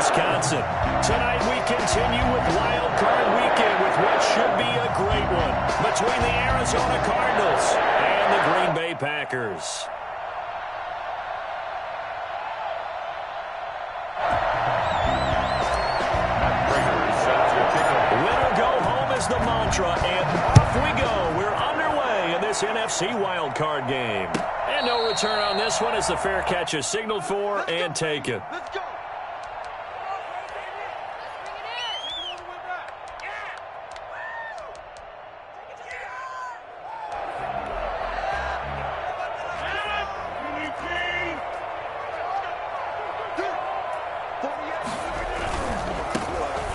Wisconsin. Tonight we continue with Wild Card Weekend with what should be a great one between the Arizona Cardinals and the Green Bay Packers. Winner go home is the mantra, and off we go. We're underway in this NFC Wild Card game. And no return on this one as the fair catch is signaled for and taken. Let's go.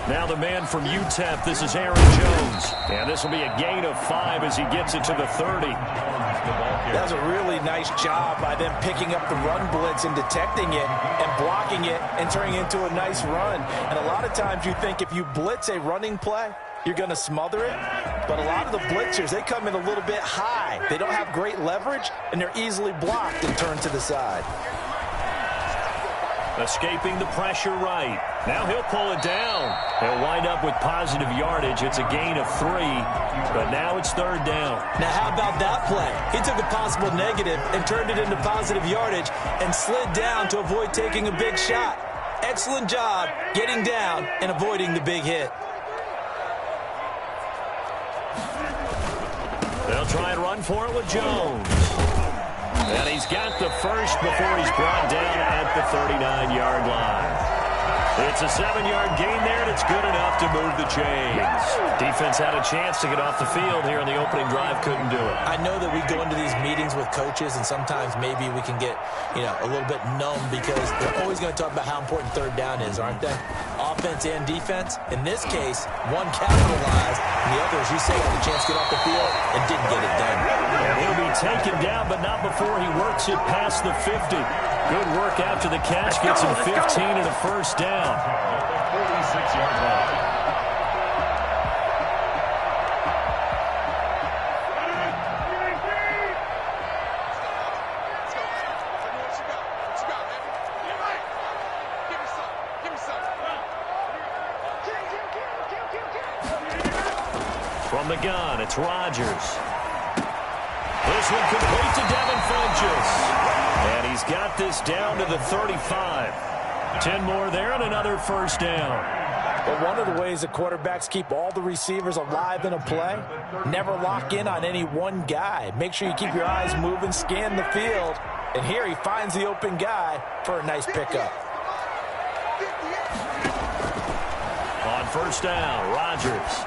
Now the man from UTEP, this is Aaron Jones. And this will be a gain of 5 as he gets it to the 30. That was a really nice job by them picking up the run blitz and detecting it and blocking it and turning it into a nice run. And a lot of times you think if you blitz a running play, you're going to smother it. But a lot of the blitzers, they come in a little bit high. They don't have great leverage, and they're easily blocked and turned to the side. Escaping the pressure right. Now he'll pull it down. He'll wind up with positive yardage. It's a gain of 3, but now it's third down. Now how about that play? He took a possible negative and turned it into positive yardage and slid down to avoid taking a big shot. Excellent job getting down and avoiding the big hit. They'll try and run for it with Jones. And he's got the first before he's brought down at the 39-yard line. It's a 7-yard gain there, and it's good enough to move the chains. Defense had a chance to get off the field here in the opening drive, couldn't do it. I know that we go into these meetings with coaches, and sometimes maybe we can get, a little bit numb because they're always going to talk about how important third down is, aren't they? Offense and defense. In this case, one capitalized, and the other, as you say, had a chance to get off the field and didn't get it done. And he'll be taken down, but not before he works it past the 50. Good work after the catch, gets him 15 and a first down. 46-yard line. From the gun, it's Rodgers. This one complete to Devin Funchess. And he's got this down to the 35. 10 more there and another first down. But one of the ways the quarterbacks keep all the receivers alive in a play, never lock in on any one guy. Make sure you keep your eyes moving, scan the field. And here he finds the open guy for a nice pickup. On first down, Rodgers.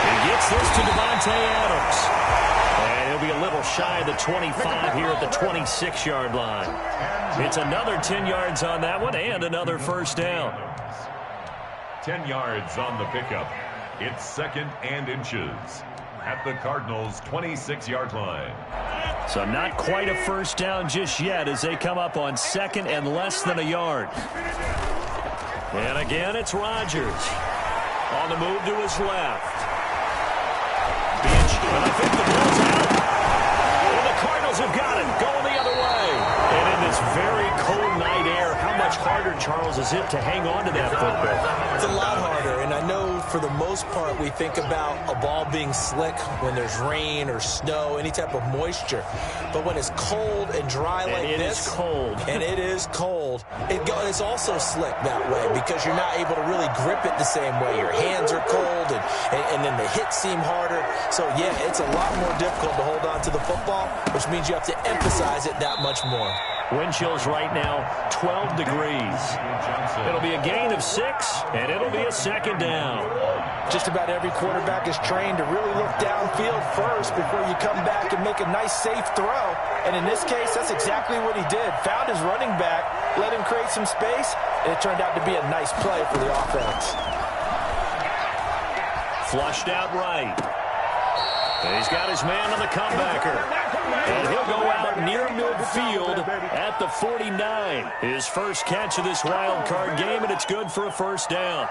He gets this to Davante Adams. And he'll be a little shy of the 25 here at the 26-yard line. It's another 10 yards on that one and another first down. 10 yards on the pickup. It's 2nd and inches at the Cardinals' 26-yard line. So not quite a first down just yet as they come up on 2nd and less than a yard. And again, it's Rodgers. On the move to his left. And I think the ball's out. And the Cardinals have got it. Going the other way. And in this very cold night air, how much harder, Charles, is it to hang on to that football? It's a lot harder, and I know for the most part we think about a ball being slick when there's rain or snow, any type of moisture. But when it's cold and dry like this, it is cold. And it is cold, it's also slick that way because you're not able to really grip it the same way. Your hands are cold, and then the hits seem harder. So, yeah, it's a lot more difficult to hold on to the football, which means you have to emphasize it that much more. Wind chills right now, 12 degrees. It'll be a gain of 6, and it'll be a second down. Just about every quarterback is trained to really look downfield first before you come back and make a nice, safe throw. And in this case, that's exactly what he did. Found his running back, let him create some space, and it turned out to be a nice play for the offense. Flushed out right. And he's got his man on the comebacker. And he'll go out near midfield at the 49. His first catch of this wild card game, and it's good for a first down.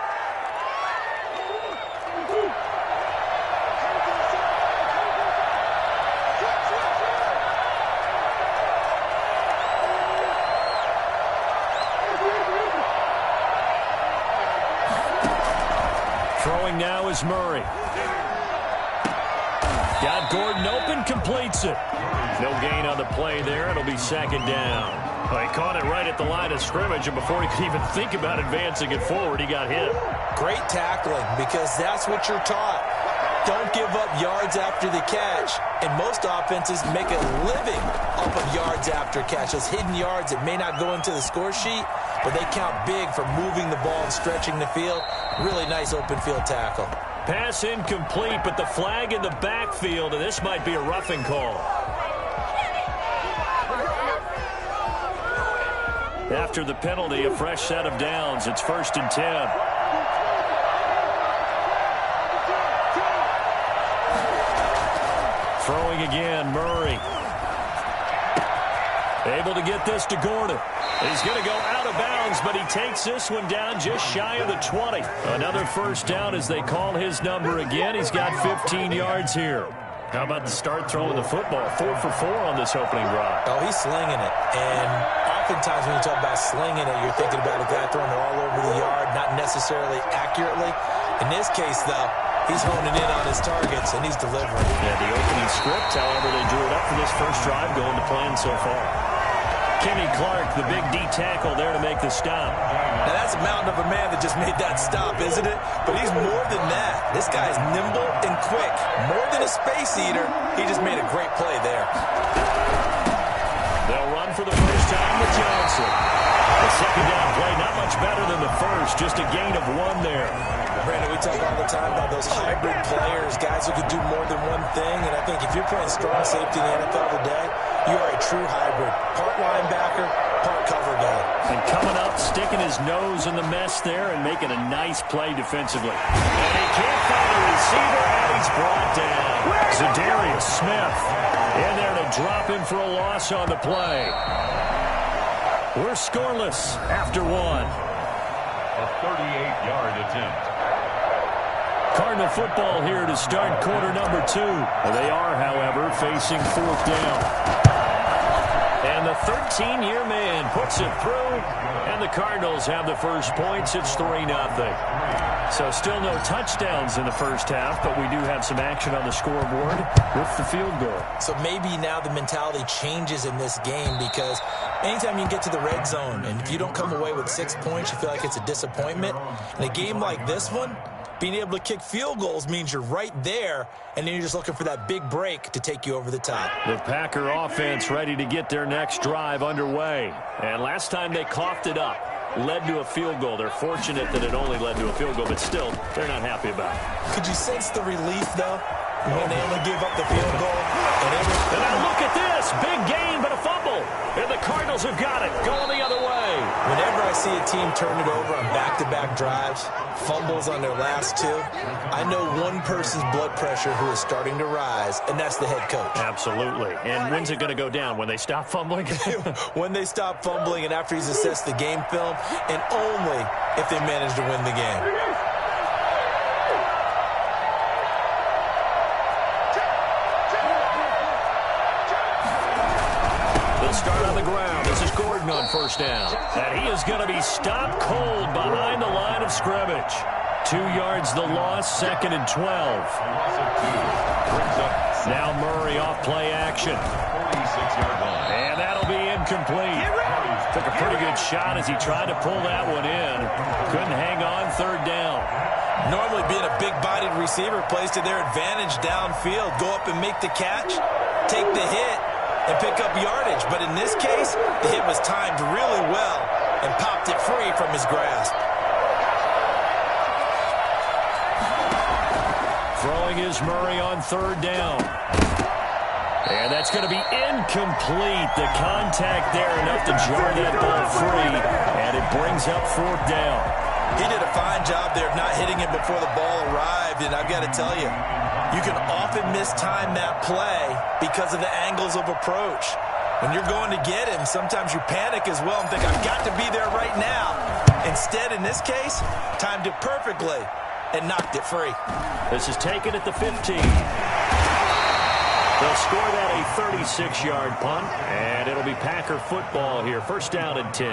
Throwing now is Murray. Got Gordon open, completes it. No gain on the play there. It'll be second down. Well, he caught it right at the line of scrimmage, and before he could even think about advancing it forward, he got hit. Great tackling, because that's what you're taught. Don't give up yards after the catch. And most offenses make a living off of yards after catch. Those hidden yards that may not go into the score sheet, but they count big for moving the ball and stretching the field. Really nice open field tackle. Pass incomplete, but the flag in the backfield, and this might be a roughing call. After the penalty, a fresh set of downs. It's 1st and 10. Throwing again, Murray. Able to get this to Gordon. He's going to go out of bounds, but he takes this one down just shy of the 20. Another first down as they call his number again. He's got 15 yards here. How about the start throwing the football? 4 for 4 on this opening drive. Oh, he's slinging it. And oftentimes when you talk about slinging it, you're thinking about a guy throwing it all over the yard, not necessarily accurately. In this case, though, he's honing in on his targets, and he's delivering. Yeah, the opening script, however, they drew it up for this first drive going to plan so far. Kenny Clark, the big D tackle there to make the stop. Now, that's a mountain of a man that just made that stop, isn't it? But he's more than that. This guy is nimble and quick. More than a space eater, he just made a great play there. They'll run for the first time with Johnson. The second down play, not much better than the first, just a gain of 1 there. Brandon, we talk all the time about those hybrid players, guys who can do more than one thing. And I think if you're playing strong safety in the NFL today, you are a true hybrid. Part linebacker, part cover guy. And coming up, sticking his nose in the mess there and making a nice play defensively. And he can't find a receiver, and he's brought down. Zadarius Smith in there to drop him for a loss on the play. We're scoreless after 1. A 38-yard attempt. Cardinal football here to start quarter number 2. They are, however, facing 4th down. And the 13-year man puts it through, and the Cardinals have the first points. It's 3-0. So still no touchdowns in the first half, but we do have some action on the scoreboard with the field goal. So maybe now the mentality changes in this game, because anytime you get to the red zone, and if you don't come away with 6 points, you feel like it's a disappointment. In a game like this one, being able to kick field goals means you're right there, and then you're just looking for that big break to take you over the top. The Packer offense ready to get their next drive underway. And last time they coughed it up, led to a field goal. They're fortunate that it only led to a field goal, but still, they're not happy about it. Could you sense the relief, though, when they only gave up the field goal? And now look at this. Big gain, but a fumble. And the Cardinals have got it. Going the other way. Whenever I see a team turn it over on back-to-back drives, fumbles on their last 2, I know one person's blood pressure who is starting to rise, and that's the head coach. Absolutely. And when's it going to go down? When they stop fumbling? When they stop fumbling and after he's assessed the game film, and only if they manage to win the game. Start on the ground. This is Gordon on first down. And he is going to be stopped cold behind the line of scrimmage. 2 yards the loss, 2nd and 12. Now Murray off play action. And that'll be incomplete. Took a pretty good shot as he tried to pull that one in. Couldn't hang on, 3rd down. Normally being a big-bodied receiver plays to their advantage downfield. Go up and make the catch, take the hit, and pick up yardage. But in this case, the hit was timed really well and popped it free from his grasp. Throwing is Murray on 3rd down. And that's going to be incomplete. The contact there enough to jar that ball free. And it brings up 4th down. He did a fine job there of not hitting him before the ball arrived. And I've got to tell you, you can often mistime that play because of the angles of approach. When you're going to get him, sometimes you panic as well and think, I've got to be there right now. Instead, in this case, timed it perfectly and knocked it free. This is taken at the 15. They'll score that a 36-yard punt, and it'll be Packer football here. 1st down and 10.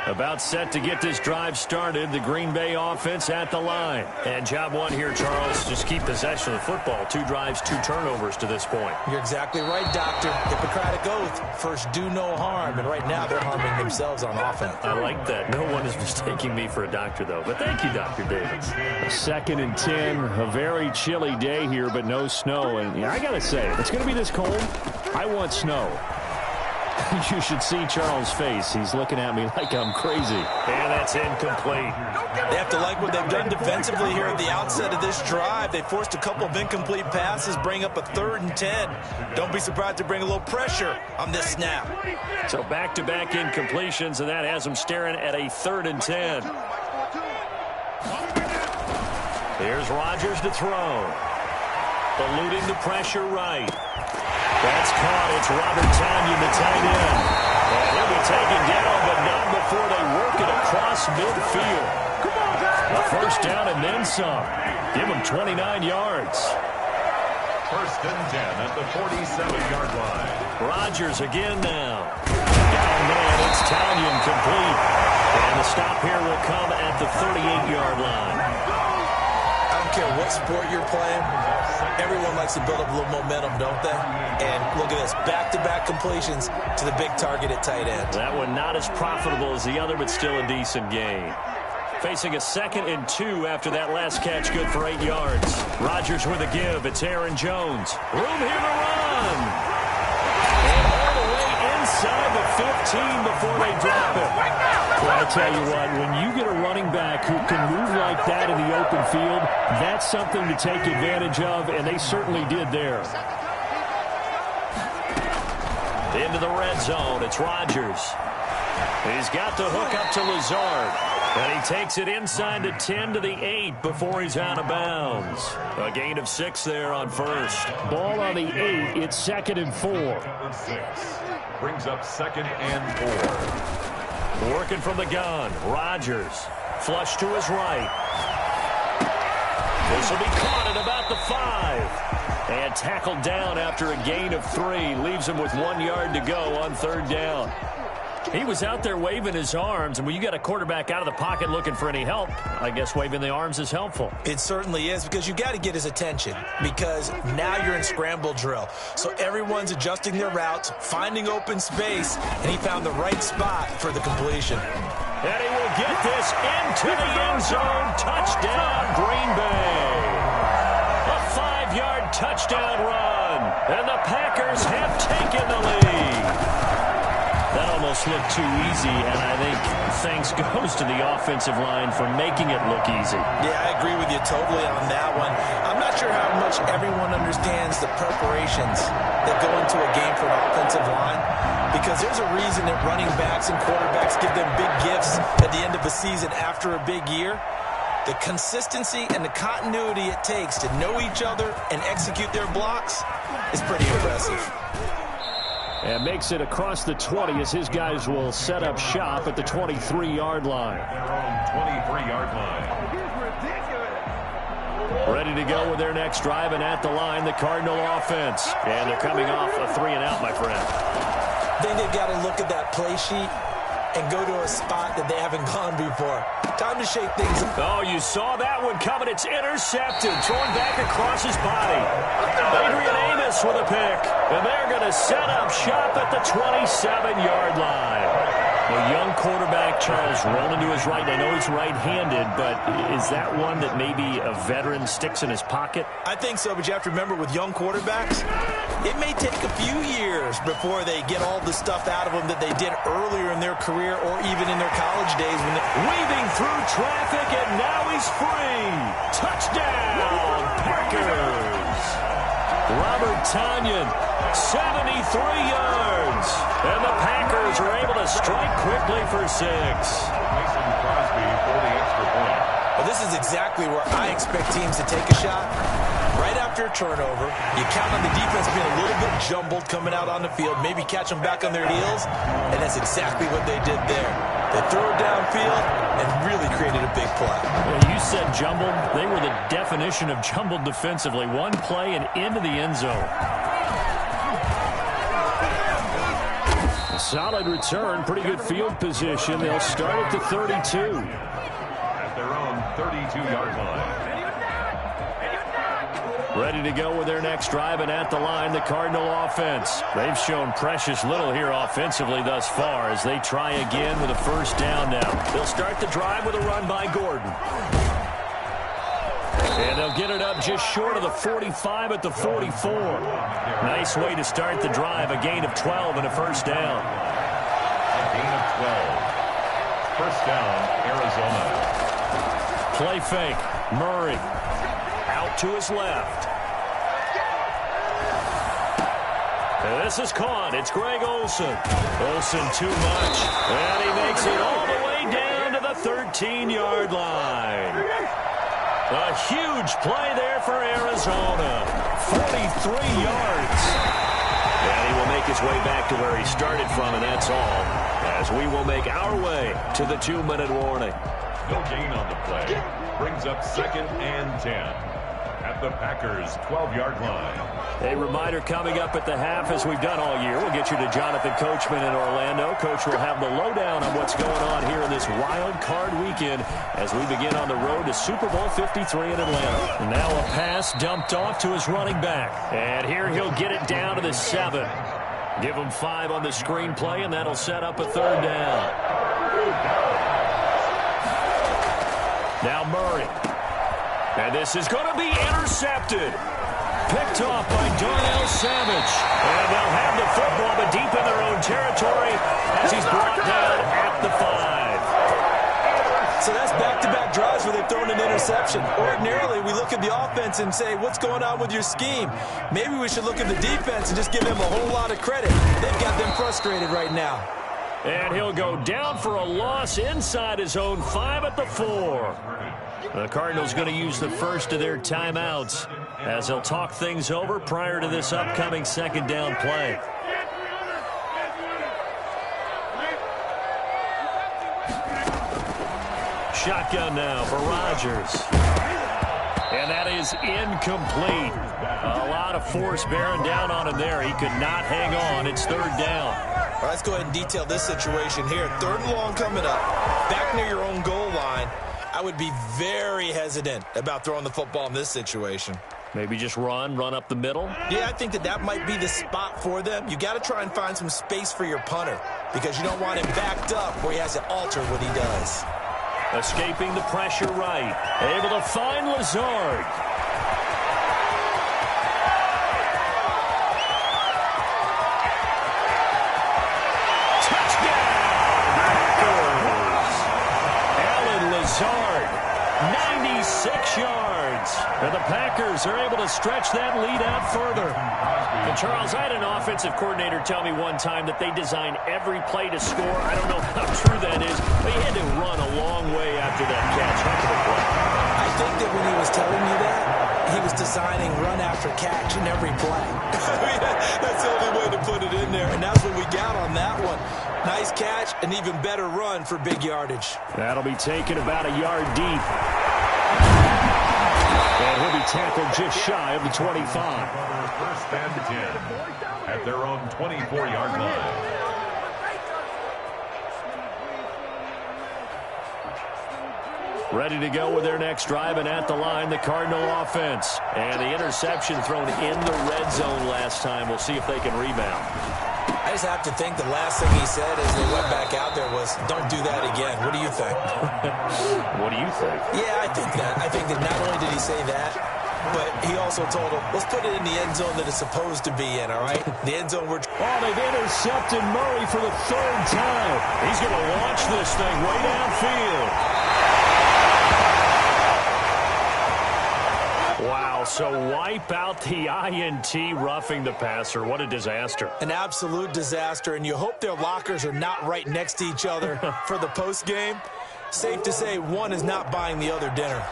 About set to get this drive started. The Green Bay offense at the line. And job one here, Charles, just keep possession of the football. 2 drives, 2 turnovers to this point. You're exactly right, Doctor. Hippocratic oath. First, do no harm. And right now, they're harming themselves on offense. I like that. No one is mistaking me for a doctor, though. But thank you, Dr. Davis. 2nd and 10. A very chilly day here, but no snow. And I got to say, if it's going to be this cold, I want snow. You should see Charles' face. He's looking at me like I'm crazy. And that's incomplete. They have to like what they've done defensively here at the outset of this drive. They forced a couple of incomplete passes, bring up a 3rd and 10. Don't be surprised to bring a little pressure on this snap. So back-to-back incompletions, and that has them staring at a 3rd and 10. Here's Rodgers to throw. Eluding the pressure right. That's caught. It's Robert Tonyan, the tight end. And he'll be taken down, but not before they work it across midfield. A 1st down and then some. Give him 29 yards. 1st and 10 at the 47-yard line. Rodgers again now. Down man, it's Tonyan complete. And the stop here will come at the 38-yard line. I don't care what sport you're playing. Everyone likes to build up a little momentum, don't they? And look at this, back-to-back completions to the big target at tight end. That one not as profitable as the other, but still a decent gain. Facing a 2nd and 2 after that last catch, good for 8 yards. Rodgers with a give. It's Aaron Jones. Room here to run. And all the way inside the 15 before they drop it. Well, I tell you what, when you get a running back who can move like that in the open field, that's something to take advantage of, and they certainly did there. Into the red zone, it's Rodgers. He's got the hook up to Lazard. And he takes it inside the 10 to the 8 before he's out of bounds. A gain of 6 there on 1st. Ball on the 8, it's 2nd and 4. 6 brings up 2nd and 4. Working from the gun, Rodgers. Flush to his right. This will be caught at about the 5. And tackled down after a gain of 3. Leaves him with 1 yard to go on 3rd down. He was out there waving his arms, and when you got a quarterback out of the pocket looking for any help, I guess waving the arms is helpful. It certainly is, because you got to get his attention, because now you're in scramble drill. So everyone's adjusting their routes, finding open space, and he found the right spot for the completion. And he will get this into the end zone. Touchdown, Green Bay. A 5-yard touchdown run, and the Packers have taken the lead. That almost looked too easy, and I think thanks goes to the offensive line for making it look easy. Yeah, I agree with you totally on that one. I'm not sure how much everyone understands the preparations that go into a game for an offensive line, because there's a reason that running backs and quarterbacks give them big gifts at the end of a season after a big year. The consistency and the continuity it takes to know each other and execute their blocks is pretty impressive. And makes it across the 20 as his guys will set up shop at the 23-yard line. Their own 23-yard line. Ready to go with their next drive, and at the line, the Cardinal offense. And they're coming off a 3-and-out, my friend. I think they've got to look at that play sheet and go to a spot that they haven't gone before. Time to shake things up. Oh, you saw that one coming. It's intercepted. Thrown back across his body. Adrian Amos with a pick. And they're going to set up shop at the 27-yard line. A young quarterback, Charles, rolling to his right. I know he's right-handed, but is that one that maybe a veteran sticks in his pocket? I think so, but you have to remember with young quarterbacks, it may take a few years before they get all the stuff out of them that they did earlier in their career or even in their college days. Weaving through traffic, and now he's free. Touchdown, Packers. Robert Tonyan, 73 yards. And the Packers are able to strike quickly for 6. Mason Crosby for the extra point. Well, this is exactly where I expect teams to take a shot. Right after a turnover, you count on the defense being a little bit jumbled coming out on the field, maybe catch them back on their heels, and that's exactly what they did there. They threw it downfield and really created a big play. Well, you said jumbled. They were the definition of jumbled defensively. One play and into the end zone. Solid return, pretty good field position. They'll start at the 32. At their own 32-yard line. Ready to go with their next drive, and at the line, the Cardinal offense. They've shown precious little here offensively thus far as they try again with a first down now. They'll start the drive with a run by Gordon. And they'll get it up just short of the 45 at the 44. Nice way to start the drive, a gain of 12 and a first down. A gain of 12. First down, Arizona. Play fake. Murray out to his left. And this is caught. It's Greg Olsen. Olsen too much. And he makes it all the way down to the 13-yard line. A huge play there for Arizona. 43 yards. And he will make his way back to where he started from, and that's all. As we will make our way to the 2-minute warning. No gain on the play. Brings up 2nd and 10. At the Packers' 12-yard line. A reminder coming up at the half, as we've done all year. We'll get you to Jonathan Coachman in Orlando. Coach will have the lowdown on what's going on here in this wild card weekend as we begin on the road to Super Bowl 53 in Atlanta. And now a pass dumped off to his running back. And here he'll get it down to the 7. Give him 5 on the screenplay, and that'll set up a third down. Now Murray. And this is going to be intercepted. Picked off by Darnell Savage. And they'll have the football, but deep in their own territory as he's brought down at the 5. So that's back-to-back drives where they've thrown an interception. Ordinarily, we look at the offense and say, what's going on with your scheme? Maybe we should look at the defense and just give them a whole lot of credit. They've got them frustrated right now. And he'll go down for a loss inside his own 5 at the 4. The Cardinals going to use the first of their timeouts as they'll talk things over prior to this upcoming second down play. Shotgun now for Rodgers. And that is incomplete. A lot of force bearing down on him there. He could not hang on. It's third down. All right, let's go ahead and detail this situation here. 3rd and long coming up. Back near your own goal line. I would be very hesitant about throwing the football in this situation. Maybe just run up the middle? Yeah, I think that might be the spot for them. You got to try and find some space for your punter because you don't want him backed up where he has to alter what he does. Escaping the pressure right. Able to find Lazard. Lazard, 96 yards. And the Packers are able to stretch that lead out further. And Charles, I had an offensive coordinator tell me one time that they design every play to score. I don't know how true that is, but he had to run a long way after that catch. Heck of a play. I think that when he was telling you that, he was designing run after catch in every play. That's the only way to put it in there, and that's what we got on that one. Nice catch, an even better run for big yardage. That'll be taken about a yard deep. And he'll be tackled just shy of the 25. First and 10 at their own 24-yard line. Ready to go with their next drive, and at the line, the Cardinal offense. And the interception thrown in the red zone last time. We'll see if they can rebound. I just have to think the last thing he said as they went back out there was, don't do that again. What do you think? What do you think? Yeah, I think that. I think that not only did he say that, but he also told him, let's put it in the end zone that it's supposed to be in, all right? The end zone we're... Oh, they've intercepted Murray for the 3rd time. He's going to launch this thing way downfield. Wow, so wipe out the INT, roughing the passer. What a disaster. An absolute disaster, and you hope their lockers are not right next to each other for the postgame. Safe to say one is not buying the other dinner.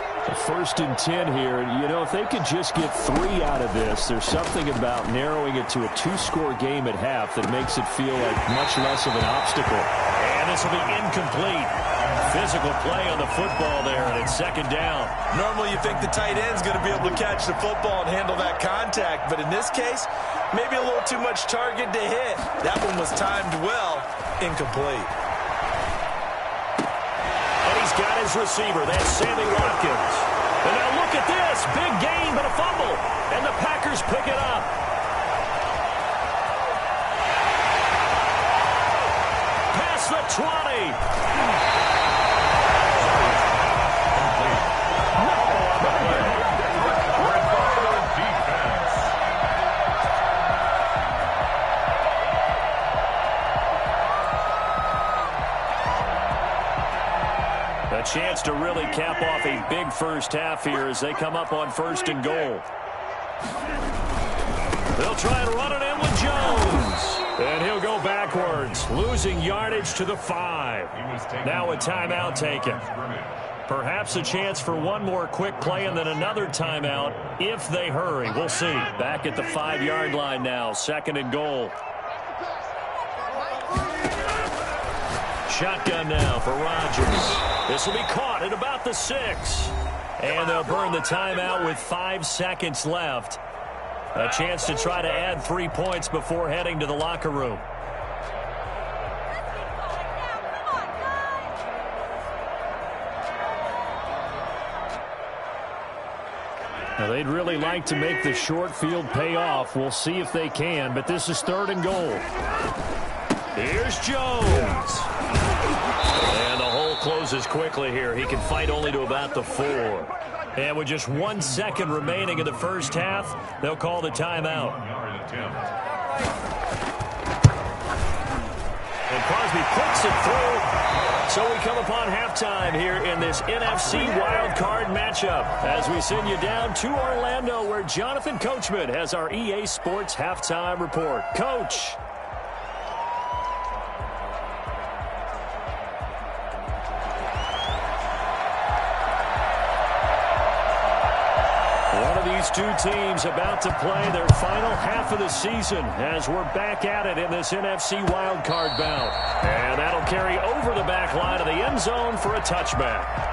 1st and 10 here. You know, if they could just get 3 out of this, there's something about narrowing it to a 2-score game at half that makes it feel like much less of an obstacle. And this will be incomplete. Physical play on the football there, and it's 2nd down. Normally you think the tight end's going to be able to catch the football and handle that contact, but in this case, Maybe a little too much target to hit. That one was timed well. Incomplete. And he's got his receiver. That's Sammy Watkins. And now look at this. Big gain, but a fumble. And the Packers pick it up. Past the 20. A chance to really cap off a big first half here as they come up on 1st and goal. They'll try and run it in with Jones. And he'll go backwards, losing yardage to the 5. Now a timeout taken. Perhaps a chance for one more quick play and then another timeout if they hurry. We'll see. Back at the 5-yard line now, 2nd and goal. Shotgun now for Rodgers. This will be caught at about the 6. And they'll burn the timeout with 5 seconds left. A chance to try to add 3 points before heading to the locker room. Now they'd really like to make the short field pay off. We'll see if they can, but this is 3rd and goal. Here's Jones. And the hole closes quickly here. He can fight only to about the 4. And with just 1 second remaining in the first half, they'll call the timeout. And Crosby puts it through. So we come upon halftime here in this NFC wildcard matchup as we send you down to Orlando where Jonathan Coachman has our EA Sports halftime report. Coach. These two teams about to play their final half of the season as we're back at it in this NFC wildcard bout. And that'll carry over the back line of the end zone for a touchback.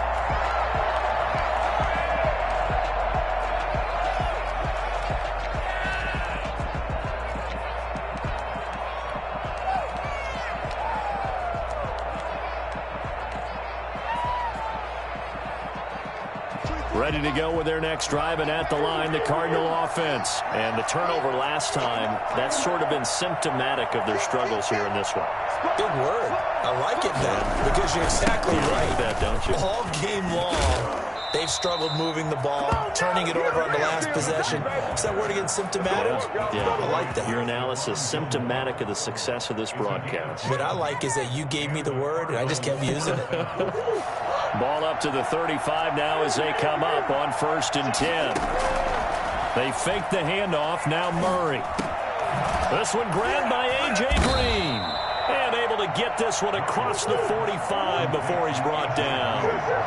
Ready to go with their next drive, and at the line, the Cardinal offense. And the turnover last time, that's sort of been symptomatic of their struggles here in this one. Big word. I like it, though, because you're exactly right. Like that, don't you? All game long, they've struggled moving the ball, turning it over on the last possession. Is that word again, symptomatic? Yeah. I like that. Your analysis, symptomatic of the success of this broadcast. What I like is that you gave me the word, and I just kept using it. Ball up to the 35 now as they come up on 1st and 10. They fake the handoff. Now Murray. This one grabbed by A.J. Green. And able to get this one across the 45 before he's brought down.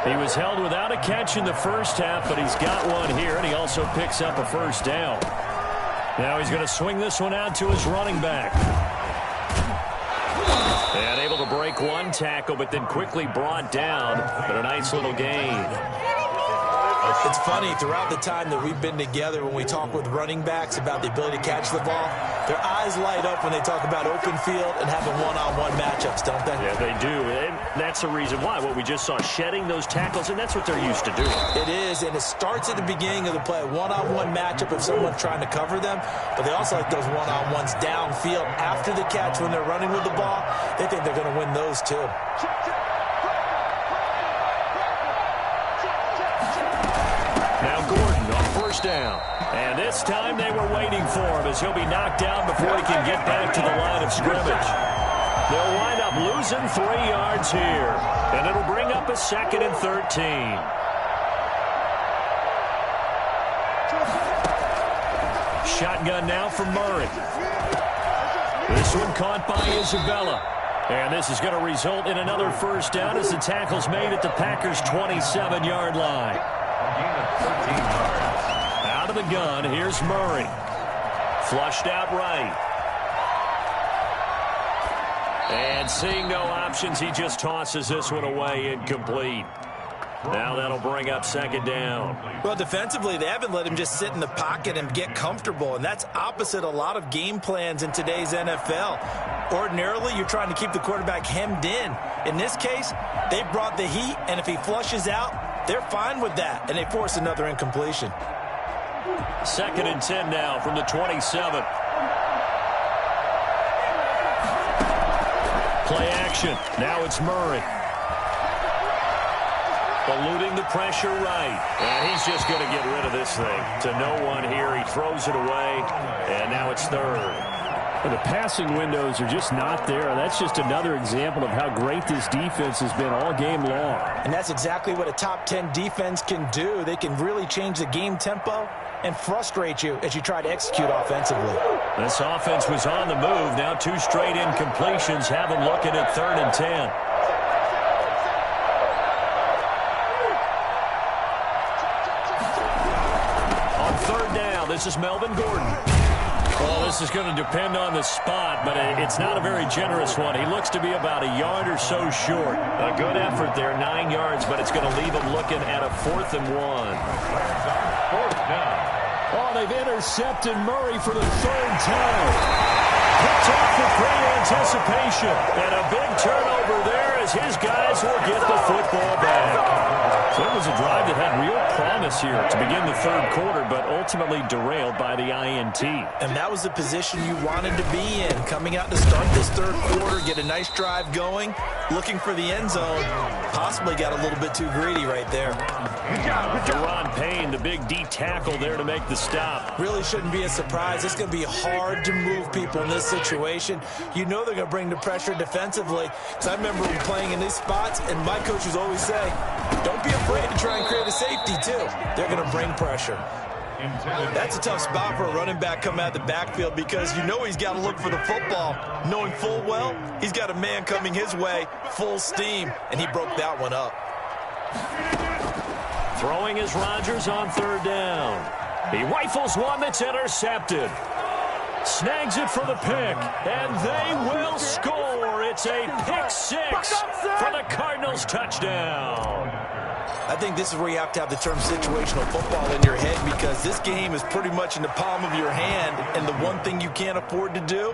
He was held without a catch in the first half, but he's got one here, and he also picks up a first down. Now he's going to swing this one out to his running back. And able to break one tackle, but then quickly brought down. But a nice little gain. It's funny, throughout the time that we've been together, when we talk with running backs about the ability to catch the ball, their eyes light up when they talk about open field and having one-on-one matchups, don't they? Yeah, they do. And that's the reason why. What we just saw, shedding those tackles, and that's what they're used to doing. It is, and it starts at the beginning of the play. One-on-one matchup if someone's trying to cover them, but they also like those one-on-ones downfield after the catch when they're running with the ball. They think they're going to win those, too. Now Gordon on 1st down. And this time they were waiting for him as he'll be knocked down before he can get back to the line of scrimmage. They'll wind up losing 3 yards here. And it'll bring up a 2nd and 13. Shotgun now for Murray. This one caught by Isabella. And this is going to result in another first down as the tackle's made at the Packers' 27-yard line. Out of the gun, here's Murray. Flushed out right. And seeing no options, he just tosses this one away incomplete. Now that'll bring up second down. Well, defensively, they haven't let him just sit in the pocket and get comfortable, and that's opposite a lot of game plans in today's NFL. Ordinarily, you're trying to keep the quarterback hemmed in. In this case, they brought the heat, and if he flushes out, they're fine with that, and they force another incompletion. 2nd and 10 now from the 27. Play action. Now it's Murray. Eluding the pressure right. And he's just going to get rid of this thing. To no one here. He throws it away. And now it's 3rd. Well, the passing windows are just not there. That's just another example of how great this defense has been all game long. And that's exactly what a top 10 defense can do. They can really change the game tempo and frustrate you as you try to execute offensively. This offense was on the move. Now 2 straight incompletions have them looking at 3rd and 10. On 3rd down, this is Melvin Gordon. Well, this is going to depend on the spot, but it's not a very generous one. He looks to be about a yard or so short. A good effort there, 9 yards, but it's going to leave him looking at a 4th and 1. 4th down. Oh, they've intercepted Murray for the 3rd time. Picked off with great anticipation. And a big turnover there as his guys will get the football back. So it was a drive that had real promise here to begin the 3rd quarter, but ultimately derailed by the INT. And that was the position you wanted to be in. Coming out to start this 3rd quarter, get a nice drive going, looking for the end zone. Possibly got a little bit too greedy right there. Deron Payne, the big D tackle there to make the stop. Really shouldn't be a surprise. It's going to be hard to move people in this situation. You know they're going to bring the pressure defensively. Because I remember playing in these spots, and my coaches always say, don't be afraid to try and create a safety, too. They're going to bring pressure. That's a tough spot for a running back coming out of the backfield because you know he's got to look for the football, knowing full well he's got a man coming his way, full steam, and he broke that one up. Throwing is Rodgers on 3rd down. He rifles one that's intercepted. Snags it for the pick, and they will score. It's a pick 6 for the Cardinals touchdown. I think this is where you have to have the term situational football in your head because this game is pretty much in the palm of your hand, and the one thing you can't afford to do,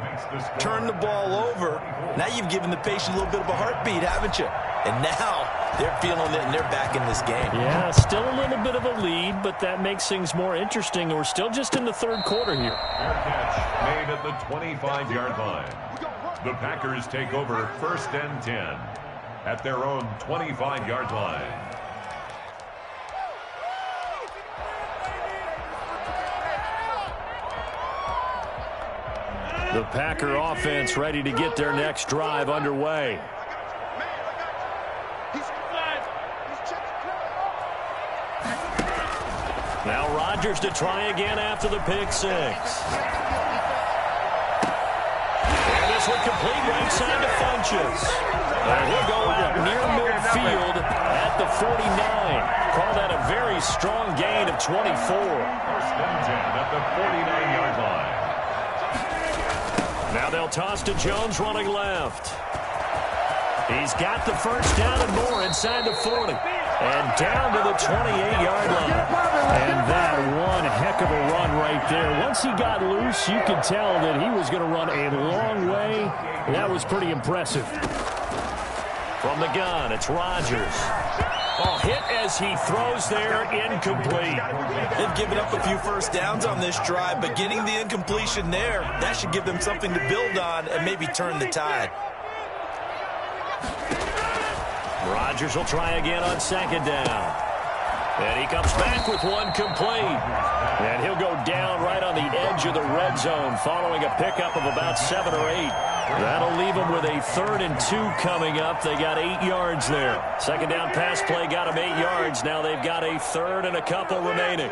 turn the ball over. Now you've given the patient a little bit of a heartbeat, haven't you? And now they're feeling it, and they're back in this game. Yeah, still a little bit of a lead, but that makes things more interesting. We're still just in the 3rd quarter here. Fair catch made at the 25-yard line. The Packers take over 1st and 10 at their own 25-yard line. The Packer offense ready to get their next drive underway. Now Rodgers to try again after the pick 6. And this one complete right side to Funchess. And he'll go out near midfield at the 49. Call that a very strong gain of 24. 1st and 10 at the 49-yard line. Now they'll toss to Jones running left. He's got the 1st down and more inside the 40. And down to the 28-yard line. And that one heck of a run right there. Once he got loose, you could tell that he was going to run a long way. That was pretty impressive. From the gun, it's Rodgers. Oh, hit as he throws there, incomplete. They've given up a few 1st downs on this drive, but getting the incompletion there, that should give them something to build on and maybe turn the tide. Rodgers will try again on 2nd down. And he comes back with one complete. And he'll go down right on the edge of the red zone following a pickup of about 7 or 8. That'll leave them with a 3rd and 2 coming up. They got 8 yards there. 2nd down pass play got them 8 yards. Now they've got a 3rd and a couple remaining.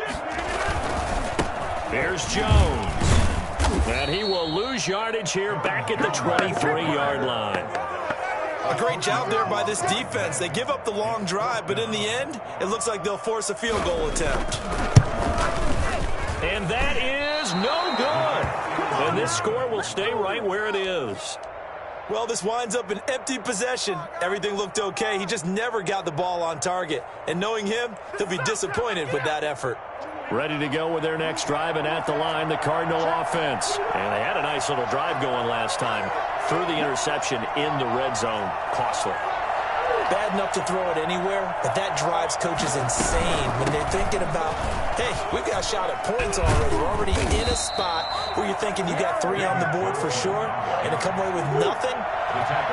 Here's Jones. And he will lose yardage here back at the 23-yard line. A great job there by this defense. They give up the long drive, but in the end, it looks like they'll force a field goal attempt. And that is no good. And this score will stay right where it is. Well, this winds up an empty possession. Everything looked okay. He just never got the ball on target. And knowing him, he'll be disappointed with that effort. Ready to go with their next drive, and at the line, the Cardinal offense. And they had a nice little drive going last time. Threw the interception in the red zone. Costly. Bad enough to throw it anywhere, but that drives coaches insane when they're thinking about, hey, we've got a shot at points already. We're already in a spot where you're thinking you got 3 on the board for sure, and to come away with nothing,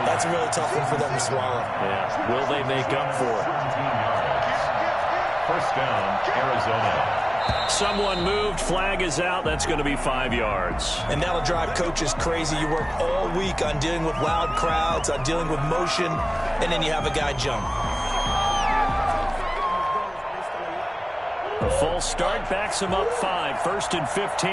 that's a really tough one for them to swallow. Yeah. Will they make up for it? First down, Arizona. Someone moved. Flag is out. That's going to be 5 yards. And that'll drive coaches crazy. You work all week on dealing with loud crowds, on dealing with motion, and then you have a guy jump. A false start backs him up 5. 1st and 15.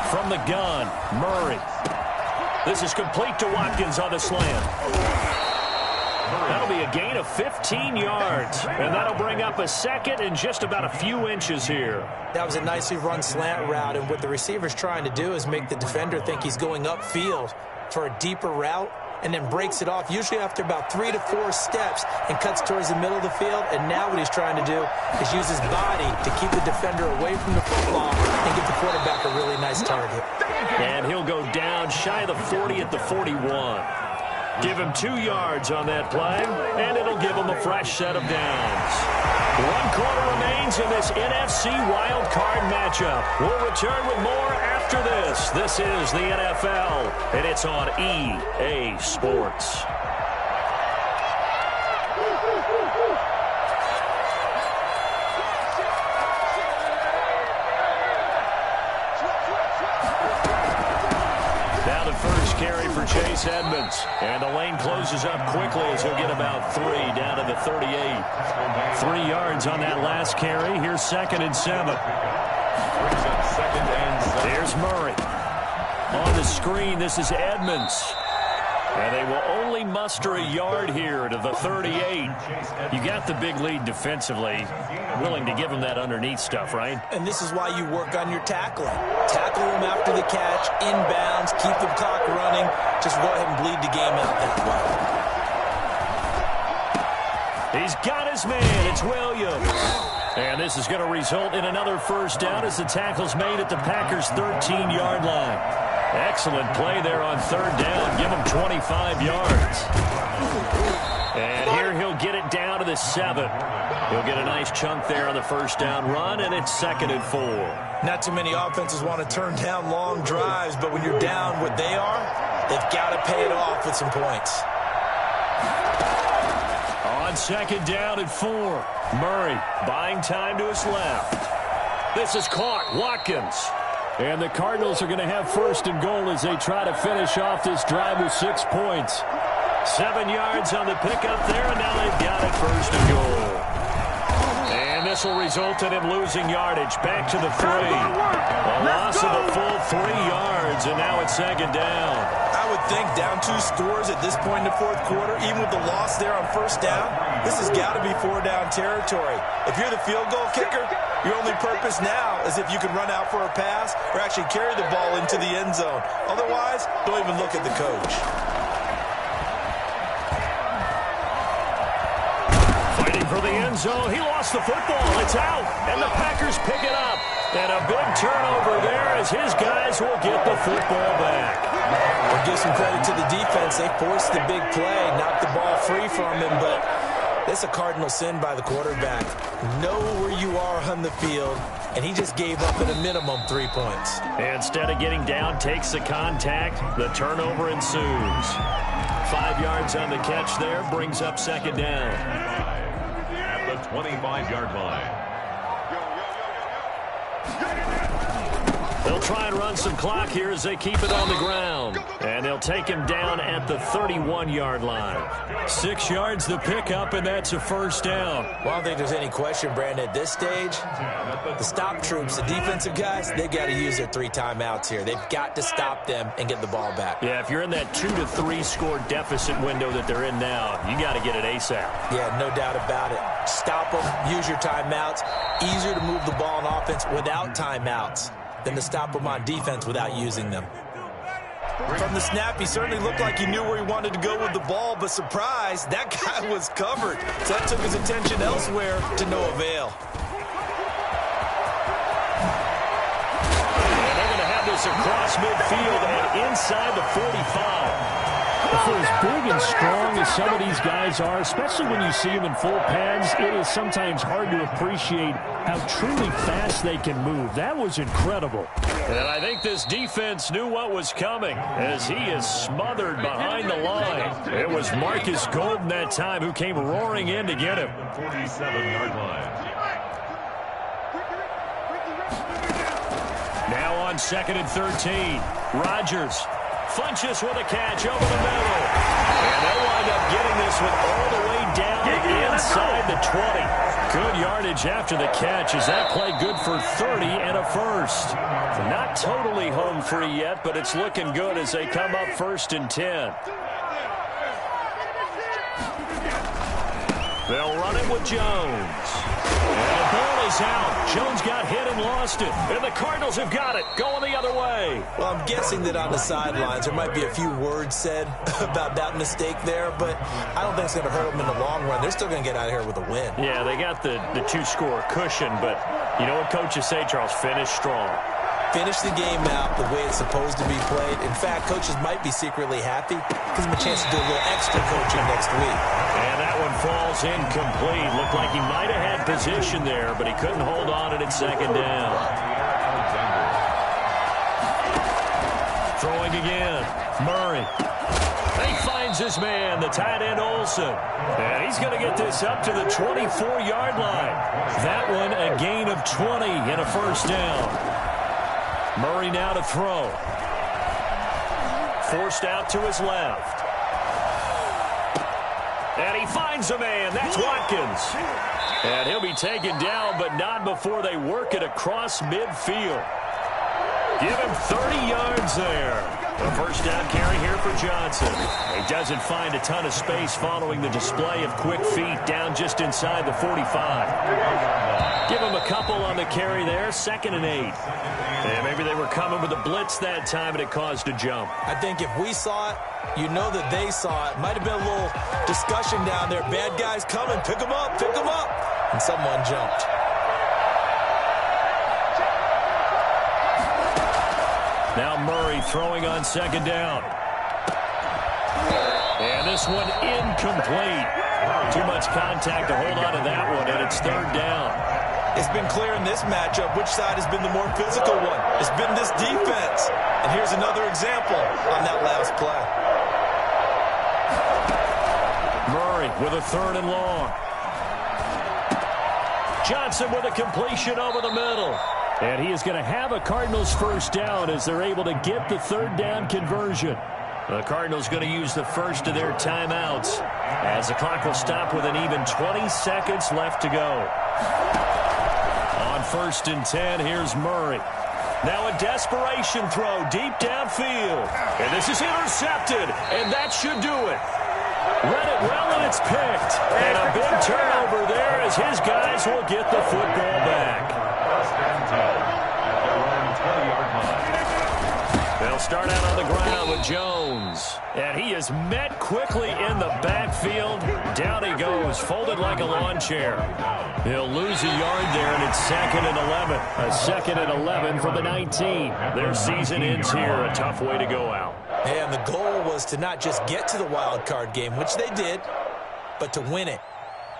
From the gun, Murray. This is complete to Watkins on the slant. That'll be a gain of 15 yards, and that'll bring up a second and just about a few inches here. That was a nicely run slant route, and what the receiver's trying to do is make the defender think he's going upfield for a deeper route, and then breaks it off, usually after about 3 to 4 steps, and cuts towards the middle of the field. And now what he's trying to do is use his body to keep the defender away from the football and give the quarterback a really nice target. And he'll go down shy of the 40 at the 41. Give him 2 yards on that play, and it'll give him a fresh set of downs. 1 quarter remains in this NFC Wild Card matchup. We'll return with more after this. This is the NFL, and it's on EA Sports. Carry for Chase Edmonds. And the lane closes up quickly as he'll get about 3 down to the 38. 3 yards on that last carry. Here's 2nd and 7. There's Murray. On the screen, this is Edmonds. And they will only muster a yard here to the 38. You got the big lead defensively. Willing to give them that underneath stuff, right? And this is why you work on your tackling. Tackle them after the catch, inbounds, keep the clock running. Just go ahead and bleed the game out that way. He's got his man. It's Williams. And this is going to result in another first down as the tackle's made at the Packers' 13-yard line. Excellent play there on 3rd down. Give him 25 yards. And here he'll get it down to the 7. He'll get a nice chunk there on the first down run, and it's 2nd and 4. Not too many offenses want to turn down long drives, but when you're down what they are, they've got to pay it off with some points. On 2nd down and 4. Murray buying time to his left. This is caught. Watkins. And the Cardinals are going to have 1st and goal as they try to finish off this drive with 6 points. 7 yards on the pickup there, and now they've got it 1st and goal. And this will result in him losing yardage. Back to the 3. A loss of a full 3 yards, and now it's 2nd down. I would think down 2 scores at this point in the 4th quarter, even with the loss there on 1st down, this has got to be 4-down territory. If you're the field goal kicker, your only purpose now is if you can run out for a pass or actually carry the ball into the end zone. Otherwise, don't even look at the coach. Fighting for the end zone. He lost the football. It's out. And the Packers pick it up. And a big turnover there as his guys will get the football back. We'll give some credit to the defense. They forced the big play, knocked the ball free from him, but it's a cardinal sin by the quarterback. Know where you are on the field, and he just gave up at a minimum 3 points. Instead of getting down, takes the contact. The turnover ensues. 5 yards on the catch there, brings up 2nd down. At the 25-yard line. They'll try and run some clock here as they keep it on the ground. And they'll take him down at the 31-yard line. 6 yards the pickup, and that's a 1st down. Well, I don't think there's any question, Brandon, at this stage, the stop troops, the defensive guys, they got to use their 3 timeouts here. They've got to stop them and get the ball back. Yeah, if you're in that 2 to 3 score deficit window that they're in now, you got to get it ASAP. Yeah, no doubt about it. Stop stop them, use your timeouts. Easier to move the ball on offense without timeouts than to stop them on defense without using them. From the snap, he certainly looked like he knew where he wanted to go with the ball, but surprise, that guy was covered. So that took his attention elsewhere to no avail. And they're going to have this across midfield and inside the 45. For as big and strong as some of these guys are, especially when you see them in full pads, it is sometimes hard to appreciate how truly fast they can move. That was incredible. And I think this defense knew what was coming as he is smothered behind the line. It was Marcus Golden that time who came roaring in to get him. 47-yard line. Now on 2nd and 13, Rodgers. Funches with a catch over the middle. And they'll wind up getting this one all the way down inside the 20. Good yardage after the catch as that play good for 30 and a first. Not totally home free yet, but it's looking good as they come up 1st and 10. They'll run it with Jones. And the ball is out. Jones got hit and lost it. And the Cardinals have got it. Going the other way. Well, I'm guessing that on the sidelines there might be a few words said about that mistake there, but I don't think it's going to hurt them in the long run. They're still going to get out of here with a win. Yeah, they got the two-score cushion, but you know what coaches say, Charles? Finish strong. Finish the game out the way it's supposed to be played. In fact, coaches might be secretly happy. Gives them a chance to do a little extra coaching next week. And that one falls incomplete. Looked like he might have had position there, but he couldn't hold on to it at 2nd down. Throwing again. Murray. He finds his man, the tight end Olsen. And he's going to get this up to the 24-yard line. That one a gain of 20 and a first down. Murray now to throw. Forced out to his left. And he finds a man. That's Watkins. And he'll be taken down, but not before they work it across midfield. Give him 30 yards there. A first down carry here for Johnson. He doesn't find a ton of space following the display of quick feet down just inside the 45. Give him a couple on the carry there. 2nd and 8. And maybe they were coming with a blitz that time and it caused a jump. I think if we saw it, you know that they saw it. Might have been a little discussion down there. Bad guys coming. Pick them up. Pick them up. And someone jumped. Now Murray throwing on 2nd down. And this one incomplete. Too much contact to hold on to that one, and it's 3rd down. It's been clear in this matchup which side has been the more physical one. It's been this defense. And here's another example on that last play. Murray with a 3rd and long. Johnson with a completion over the middle. And he is going to have a Cardinals first down as they're able to get the 3rd down conversion. The Cardinals going to use the first of their timeouts as the clock will stop with an even 20 seconds left to go. On 1st and 10, here's Murray. Now a desperation throw deep downfield. And this is intercepted, and that should do it. Read it well, and it's picked. And a big turnover there as his guys will get the football back. They'll start out on the ground with Jones. And he is met quickly in the backfield. Down he goes, folded like a lawn chair. He'll lose a yard there, and it's 2nd and 11. A 2nd and 11 for the 19. Their season ends here. A tough way to go out. And the goal was to not just get to the wild card game, which they did, but to win it.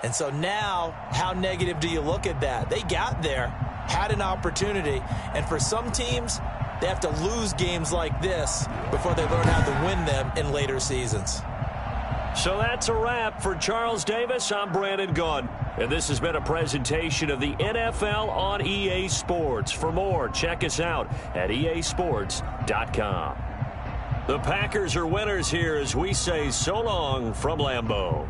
And so now, how negative do you look at that? They got there, had an opportunity, and for some teams, they have to lose games like this before they learn how to win them in later seasons. So that's a wrap for Charles Davis. I'm Brandon Gunn. And this has been a presentation of the NFL on EA Sports. For more, check us out at easports.com. The Packers are winners here as we say so long from Lambeau.